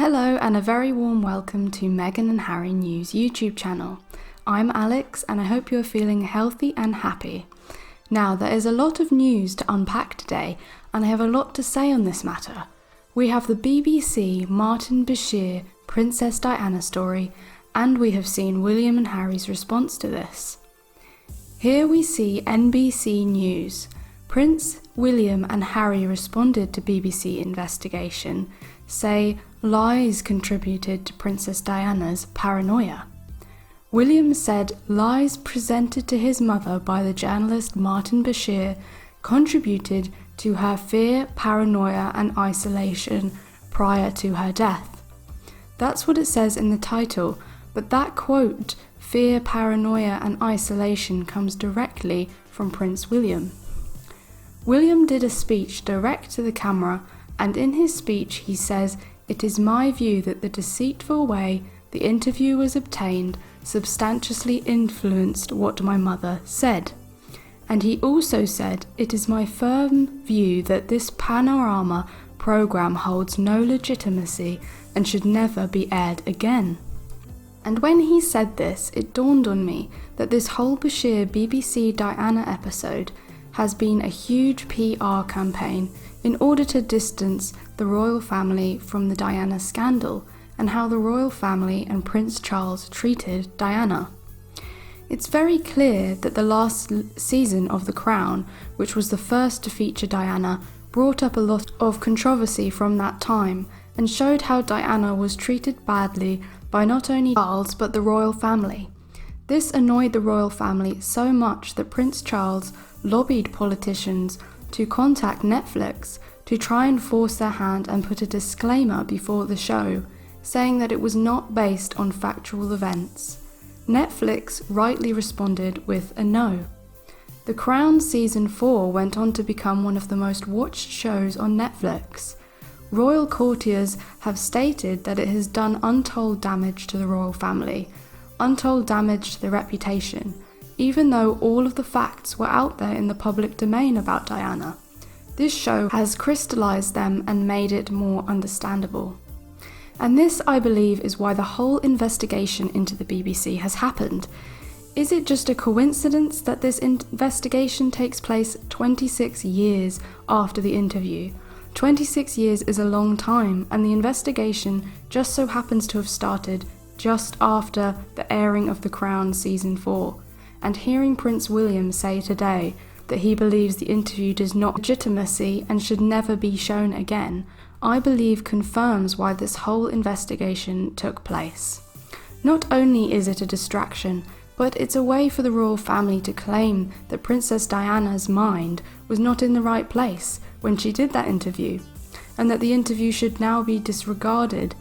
Hello and a very warm welcome to Meghan and Harry News YouTube channel. I'm Alex and I hope you're feeling healthy and happy. Now there is a lot of news to unpack today and I have a lot to say on this matter. We have the BBC Martin Bashir Princess Diana story and we have seen William and Harry's response to this. Here we see NBC News. Prince William and Harry responded to BBC investigation, say lies contributed to Princess Diana's paranoia. William said lies presented to his mother by the journalist Martin Bashir contributed to her fear, paranoia and isolation prior to her death. That's what it says in the title, but that quote, fear, paranoia and isolation, comes directly from Prince William. William did a speech direct to the camera, and in his speech he says, "It is my view that the deceitful way the interview was obtained substantially influenced what my mother said." And he also said, "It is my firm view that this panorama program holds no legitimacy and should never be aired again." And when he said this, it dawned on me that this whole Bashir BBC Diana episode has been a huge PR campaign in order to distance the royal family from the Diana scandal and how the royal family and Prince Charles treated Diana. It's very clear that the last season of The Crown, which was the first to feature Diana, brought up a lot of controversy from that time and showed how Diana was treated badly by not only Charles but the royal family. This annoyed the royal family so much that Prince Charles lobbied politicians to contact Netflix to try and force their hand and put a disclaimer before the show, saying that it was not based on factual events. Netflix rightly responded with a no. The Crown Season 4 went on to become one of the most watched shows on Netflix. Royal courtiers have stated that it has done untold damage to the royal family, untold damage to their reputation, even though all of the facts were out there in the public domain about Diana. This show has crystallized them and made it more understandable. And this, I believe, is why the whole investigation into the BBC has happened. Is it just a coincidence that this investigation takes place 26 years after the interview? 26 years is a long time, and the investigation just so happens to have started just after the airing of The Crown Season 4. And hearing Prince William say today that he believes the interview does not have legitimacy and should never be shown again, I believe confirms why this whole investigation took place. Not only is it a distraction, but it's a way for the royal family to claim that Princess Diana's mind was not in the right place when she did that interview, and that the interview should now be disregarded.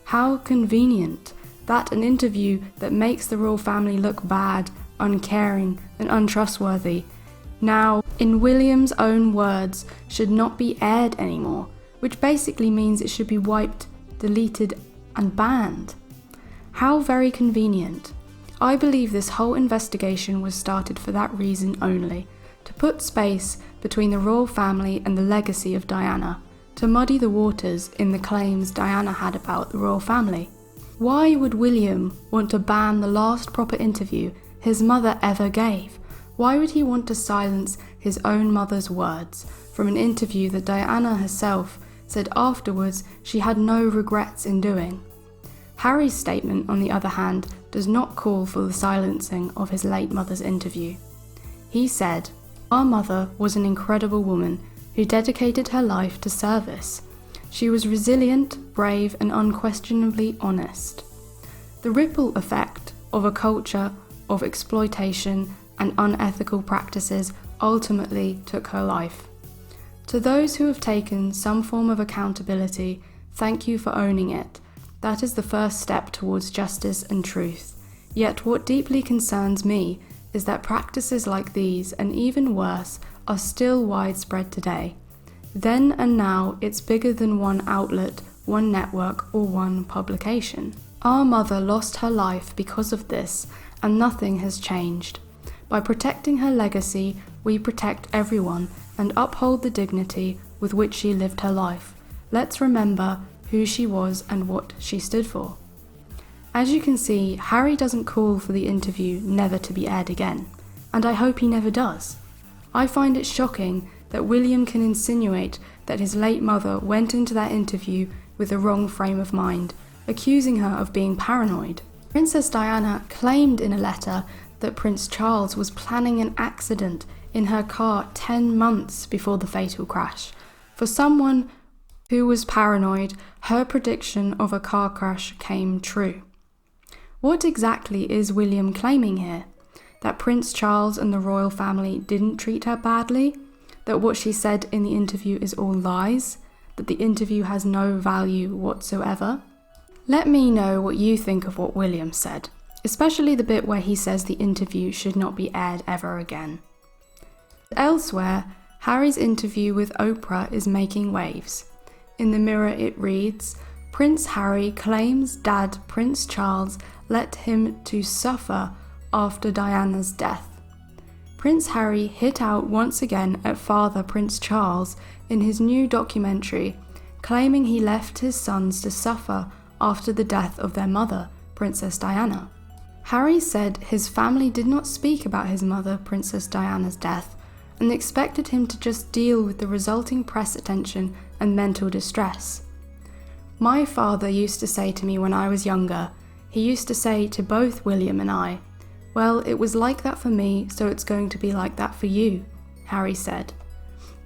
How convenient that an interview that makes the royal family look bad, uncaring and untrustworthy, now, in William's own words, should not be aired anymore, which basically means it should be wiped, deleted and banned. How very convenient. I believe this whole investigation was started for that reason only, to put space between the royal family and the legacy of Diana, to muddy the waters in the claims Diana had about the royal family. Why would William want to ban the last proper interview his mother ever gave? Why would he want to silence his own mother's words from an interview that Diana herself said afterwards she had no regrets in doing? Harry's statement, on the other hand, does not call for the silencing of his late mother's interview. He said, "Our mother was an incredible woman who dedicated her life to service. She was resilient, brave and unquestionably honest. The ripple effect of a culture of exploitation and unethical practices ultimately took her life. To those who have taken some form of accountability, thank you for owning it. That is the first step towards justice and truth. Yet what deeply concerns me is that practices like these, and even worse, are still widespread today. Then and now, it's bigger than one outlet, one network, or one publication. Our mother lost her life because of this, and nothing has changed. By protecting her legacy, we protect everyone and uphold the dignity with which she lived her life. Let's remember who she was and what she stood for. As you can see, Harry doesn't call for the interview never to be aired again, and I hope he never does. I find it shocking that William can insinuate that his late mother went into that interview with the wrong frame of mind, accusing her of being paranoid. Princess Diana claimed in a letter that Prince Charles was planning an accident in her car 10 months before the fatal crash. For someone who was paranoid, her prediction of a car crash came true. What exactly is William claiming here? That Prince Charles and the royal family didn't treat her badly? That what she said in the interview is all lies? That the interview has no value whatsoever? Let me know what you think of what William said, especially the bit where he says the interview should not be aired ever again. Elsewhere, Harry's interview with Oprah is making waves. In the Mirror it reads, Prince Harry claims Dad Prince Charles let him to suffer after Diana's death. Prince Harry hit out once again at Father Prince Charles in his new documentary, claiming he left his sons to suffer after the death of their mother, Princess Diana. Harry said his family did not speak about his mother, Princess Diana's death, and expected him to just deal with the resulting press attention and mental distress. My father used to say to me when I was younger, he used to say to both William and I, well, it was like that for me, so it's going to be like that for you, Harry said.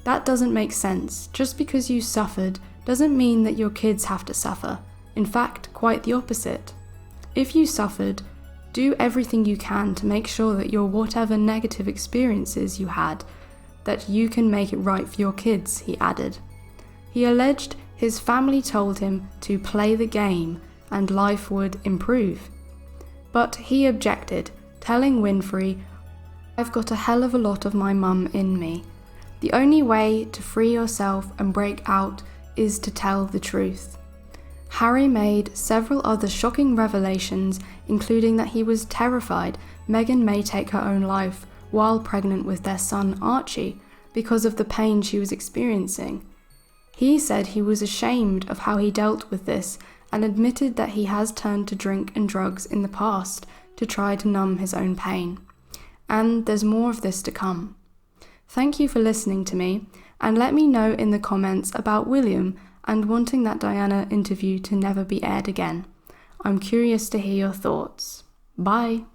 That doesn't make sense. Just because you suffered doesn't mean that your kids have to suffer. In fact, quite the opposite. If you suffered, do everything you can to make sure that your whatever negative experiences you had, that you can make it right for your kids, he added. He alleged his family told him to play the game and life would improve. But he objected, telling Winfrey, I've got a hell of a lot of my mum in me. The only way to free yourself and break out is to tell the truth. Harry made several other shocking revelations, including that he was terrified Meghan may take her own life while pregnant with their son Archie because of the pain she was experiencing. He said he was ashamed of how he dealt with this and admitted that he has turned to drink and drugs in the past to try to numb his own pain. And there's more of this to come. Thank you for listening to me, and let me know in the comments about William and wanting that Diana interview to never be aired again. I'm curious to hear your thoughts. Bye!